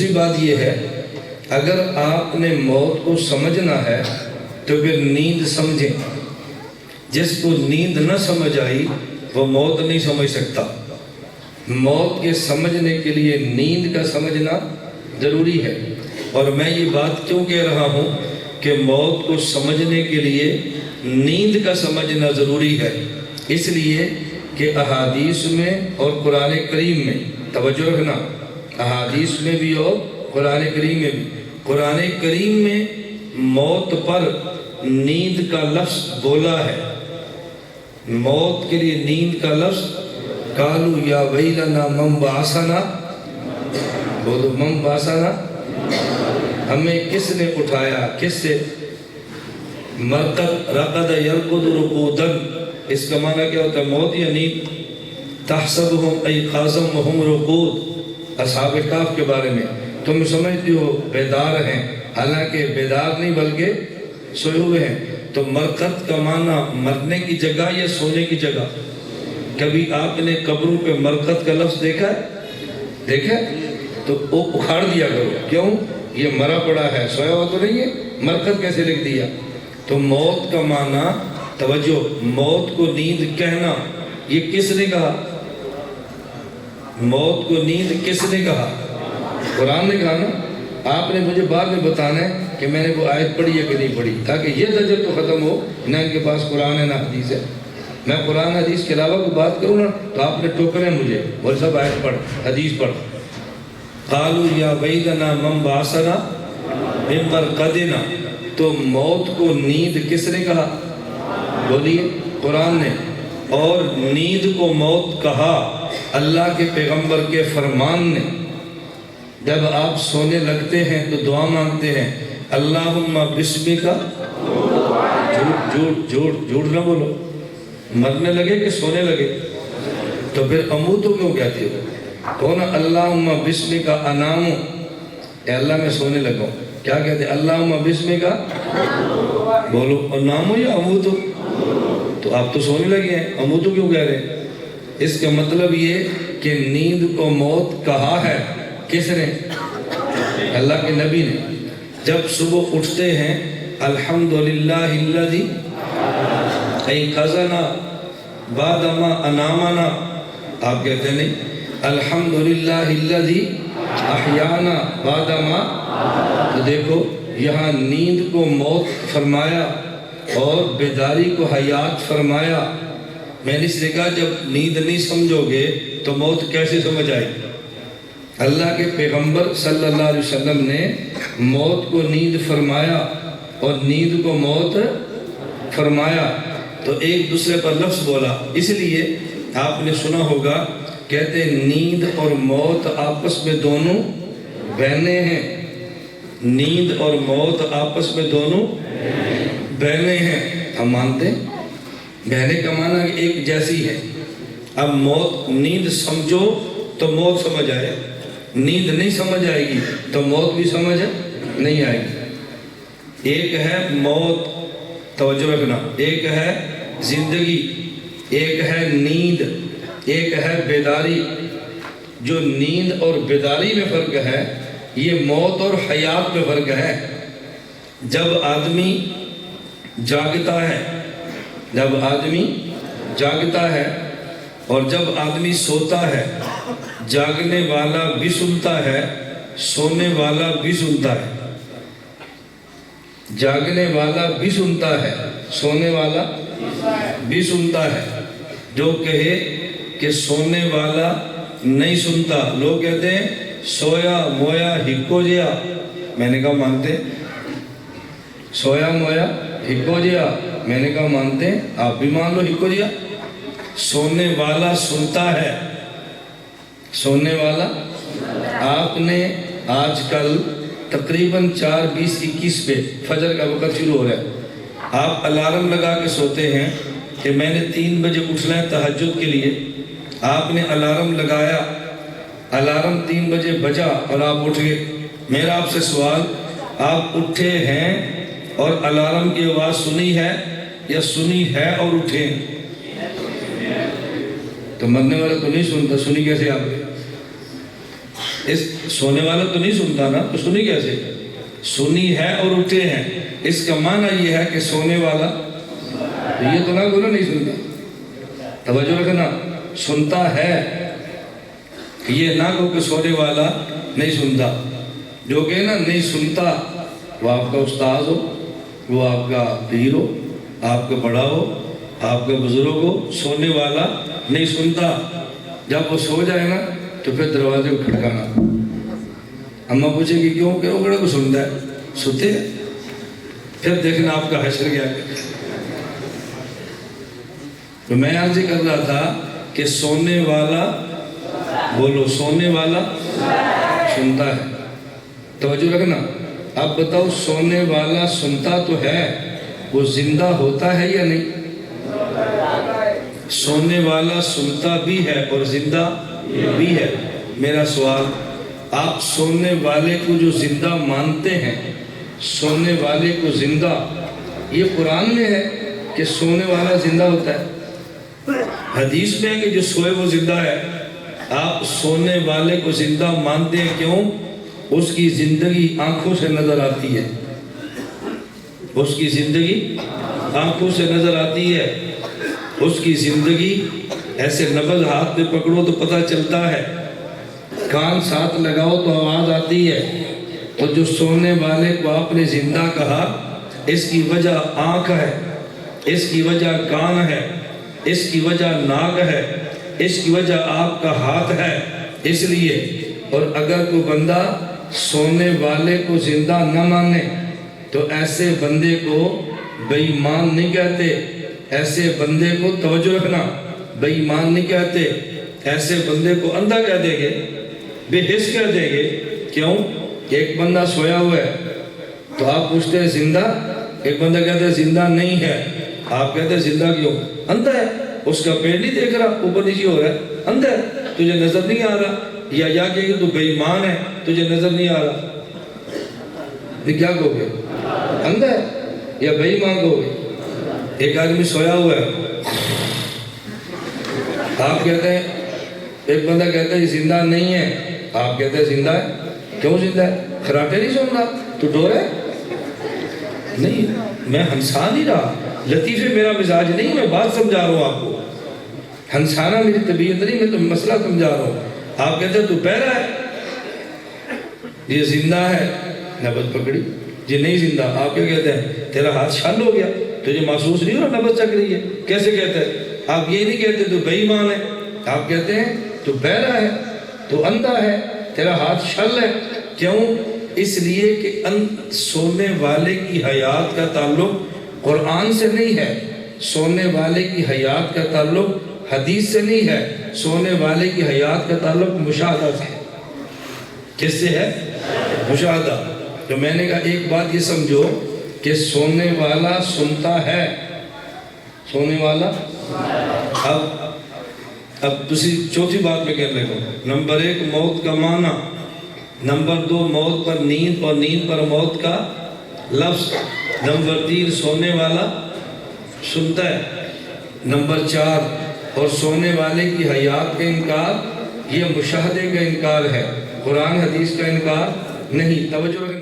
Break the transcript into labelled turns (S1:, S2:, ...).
S1: دوسری بات یہ ہے، اگر آپ نے موت کو سمجھنا ہے تو پھر نیند سمجھیں۔ جس کو نیند نہ سمجھ آئی وہ موت نہیں سمجھ سکتا۔ موت کے سمجھنے کے لیے نیند کا سمجھنا ضروری ہے۔ اور میں یہ بات کیوں کہہ رہا ہوں کہ موت کو سمجھنے کے لیے نیند کا سمجھنا ضروری ہے؟ اس لیے کہ احادیث میں اور قرآن کریم میں، توجہ رکھنا، احادیث میں بھی اور قرآن کریم میں بھی، قرآن کریم میں موت پر نیند کا لفظ بولا ہے۔ موت کے لیے نیند کا لفظ قالوا یا ویلنا من بعثنا، بولو من بعثنا، ہمیں کس نے اٹھایا، کس سے؟ مرقد، رقد یرقد رقودا، اس کا معنی کیا ہوتا ہے؟ موت یا نیند؟ تحسبهم ایقاظا وهم رقود، اصحاب کہف کے بارے میں تم سمجھتے ہو بیدار ہیں، حالانکہ بیدار نہیں بلکہ سوئے ہوئے ہیں۔ تو مرقد کا معنی مرنے کی جگہ یا سونے کی جگہ؟ کبھی آپ نے قبروں پہ مرقد کا لفظ دیکھا ہے؟ دیکھا ہے؟ تو وہ اکھاڑ دیا کرو، کیوں؟ یہ مرا پڑا ہے، سویا ہوا تو نہیں ہے، مرقد کیسے لکھ دیا؟ تو موت کا معنی، توجہ، موت کو نیند کہنا، یہ کس نے کہا؟ موت کو نیند کس نے کہا؟ قرآن نے کہا نا۔ آپ نے مجھے بعد میں بتانا ہے کہ میں نے وہ آیت پڑھی ہے کہ نہیں پڑھی، تاکہ یہ زجر تو ختم ہو، نہ ان کے پاس قرآن ہے نہ حدیث ہے۔ میں قرآن حدیث کے علاوہ کوئی بات کروں نا تو آپ نے ٹوکنا ہے مجھے، بول صاحب آیت پڑھ، حدیث پڑھ۔ قالوا یا ویلنا من بعثنا من مرقدنا، تو موت کو نیند کس نے کہا؟ بولیے، قرآن نے۔ اور نیند کو موت کہا اللہ کے پیغمبر کے فرمان نے۔ جب آپ سونے لگتے ہیں تو دعا مانگتے ہیں، اللہم بسمک، جھوٹ نہ بولو، مرنے لگے کہ سونے لگے؟ تو پھر اموتو کیوں کہتے ہو؟ کون؟ اللہم بسمک انام، اے اللہ میں سونے لگا ہوں۔ کیا کہتے ہیں؟ اللہم بسمک، بولو انام یا اموتو؟ تو آپ تو سونے لگے ہیں، اموتو کیوں کہہ رہے ہیں؟ اس کا مطلب یہ کہ نیند کو موت کہا ہے، کس نے؟ اللہ کے نبی نے۔ جب صبح اٹھتے ہیں، الحمدللہ الذی ایقظنا بعد ما انامنا، آپ کہتے ہیں نہیں، الحمدللہ الذی احیانا بعد ما۔ تو دیکھو یہاں نیند کو موت فرمایا اور بیداری کو حیات فرمایا۔ میں نے اس نے کہا جب نیند نہیں سمجھو گے تو موت کیسے سمجھ آئے؟ اللہ کے پیغمبر صلی اللہ علیہ وسلم نے موت کو نیند فرمایا اور نیند کو موت فرمایا، تو ایک دوسرے پر لفظ بولا۔ اس لیے آپ نے سنا ہوگا، کہتے ہیں نیند اور موت آپس میں دونوں بہنیں ہیں۔ نیند اور موت آپس میں دونوں بہنیں ہیں۔ ہم مانتے ہیں بہنے کا معنی کہ ایک جیسی ہے۔ اب موت، نیند سمجھو تو موت سمجھ آئے، نیند نہیں سمجھ آئے گی تو موت بھی سمجھ نہیں آئے گی۔ ایک ہے موت، توجہ رکھنا، ایک ہے زندگی، ایک ہے نیند، ایک ہے بیداری۔ جو نیند اور بیداری میں فرق ہے، یہ موت اور حیات میں فرق ہے۔ جب آدمی جاگتا ہے، جب آدمی جاگتا ہے اور جب آدمی سوتا ہے، جاگنے والا بھی سنتا ہے، سونے والا بھی سنتا ہے۔ جاگنے والا بھی سنتا ہے، سونے والا بھی سنتا ہے۔ جو کہے کہ سونے والا نہیں سنتا، لوگ کہتے ہیں سویا مویا ہکو جیا، میں نے کہا مانتے؟ سویا مویا ہکو جیا، میں نے کہا مانتے ہیں؟ آپ بھی مان لو ہکو جیا۔ سونے والا سنتا ہے، سونے والا۔ آپ نے آج کل تقریباً 4:20-21 پہ فجر کا وقت شروع ہو رہا ہے، آپ الارم لگا کے سوتے ہیں کہ میں نے 3 بجے اٹھنا ہے تہجد کے لیے۔ آپ نے الارم لگایا، الارم 3 بجے بجا اور آپ اٹھ گئے۔ میرا آپ سے سوال، آپ اٹھے ہیں اور الارم کی آواز سنی ہے یا سنی ہے اور اٹھے؟ تو مرنے والا تو نہیں سنتا، سنی کیسے آپ نے؟ اس سونے والا تو نہیں سنتا نا، تو سنی کیسے؟ سنی ہے اور اٹھے ہیں، اس کا معنی یہ ہے کہ سونے والا، یہ تو نہ بولو نہیں سنتا، توجہ رکھنا، سنتا ہے، یہ نہ کہو کہ سونے والا نہیں سنتا۔ جو کہ نا نہیں سنتا، وہ آپ کا استاذ ہو، وہ آپ کا پیر ہو، آپ کا بڑا ہو، آپ کا بزرگ ہو، سونے والا نہیں سنتا۔ جب وہ سو جائے نا تو پھر دروازے کو کھٹکانا، اماں پوچھے گی کیوں کہ وہ بڑا کو سنتا ہے، سوتے ہیں، پھر دیکھنا آپ کا حشر کیا ہے۔ تو میں عرض کر رہا تھا کہ سونے والا، بولو سونے والا سنتا ہے، توجہ رکھنا۔ اب بتاؤ سونے والا سنتا تو ہے، وہ زندہ ہوتا ہے یا نہیں؟ سونے والا سنتا بھی ہے اور زندہ بھی ہے۔ میرا سوال، آپ سونے والے کو جو زندہ مانتے ہیں، سونے والے کو زندہ، یہ قرآن میں ہے کہ سونے والا زندہ ہوتا ہے؟ حدیث میں ہے کہ جو سوئے وہ زندہ ہے۔ آپ سونے والے کو زندہ مانتے ہیں، کیوں؟ اس کی زندگی آنکھوں سے نظر آتی ہے، اس کی زندگی آنکھوں سے نظر آتی ہے، اس کی زندگی ایسے نبض ہاتھ میں پکڑو تو پتہ چلتا ہے، کان ساتھ لگاؤ تو آواز آتی ہے۔ تو جو سونے والے کو آپ نے زندہ کہا، اس کی وجہ آنکھ ہے، اس کی وجہ کان ہے، اس کی وجہ ناک ہے، اس کی وجہ آپ کا ہاتھ ہے، اس لیے۔ اور اگر کوئی بندہ سونے والے کو زندہ نہ مانے تو ایسے بندے کو بے ایمان نہیں کہتے، ایسے بندے کو، توجہ رکھنا، بے ایمان نہیں کہتے، ایسے بندے کو اندھا کہہ دیں گے، بے حس کہہ دیں گے۔ کیوں؟ ایک بندہ سویا ہوا ہے تو آپ پوچھتے ہیں زندہ، ایک بندہ کہتے ہیں زندہ نہیں ہے، آپ کہتے ہیں زندہ کیوں؟ اندھا ہے، اس کا پیٹ نہیں دیکھ رہا، اوپر نیچے ہو رہا ہے، اندھا ہے، تجھے نظر نہیں آ رہا۔ یا کہ تو بے ایمان ہے، تجھے نظر نہیں آ رہا، یہ کیا کہو گے؟ اندھا ہے یا بے ایمان کہو گے؟ ایک آدمی سویا ہوا ہے، آپ کہتے ہیں، ایک بندہ کہتا ہے زندہ نہیں ہے، آپ کہتے ہیں زندہ ہے۔ کیوں زندہ ہے؟ خراٹے نہیں سن رہا، تو ڈور ہے؟ نہیں، میں ہنسا نہیں رہا، لطیفے میرا مزاج نہیں، میں بات سمجھا رہا ہوں آپ کو، ہنسانا میری طبیعت نہیں، میں تو مسئلہ سمجھا رہا ہوں۔ آپ کہتے ہیں تو بہرا ہے، یہ زندہ ہے، نبض پکڑی، یہ نہیں زندہ، آپ کیا کہتے ہیں؟ تیرا ہاتھ چھل ہو گیا، تجھے محسوس نہیں ہو رہا نبض چک رہی ہے، کیسے کہتے ہیں؟ آپ یہ نہیں کہتے تو بے ایمان ہے، آپ کہتے ہیں تو بہرا ہے، تو اندھا ہے، تیرا ہاتھ چھل ہے۔ کیوں؟ اس لیے کہ سونے والے کی حیات کا تعلق قرآن سے نہیں ہے، سونے والے کی حیات کا تعلق حدیث سے نہیں ہے، سونے والے کی حیات کا تعلق مشاہدہ سے ہے۔ کس سے ہے؟ مشاہدہ۔ تو میں نے کہا ایک بات یہ سمجھو کہ سونے والا سنتا ہے، سونے والا۔ اب دوسری چوتھی بات میں کہنے لگا، نمبر 1 موت کا معنی، نمبر 2 موت پر نیند اور نیند پر موت کا لفظ، نمبر 3 سونے والا سنتا ہے، نمبر 4 اور سونے والے کی حیات کا انکار، یہ مشاہدے کا انکار ہے، قرآن حدیث کا انکار نہیں۔ توجہ رکھنا۔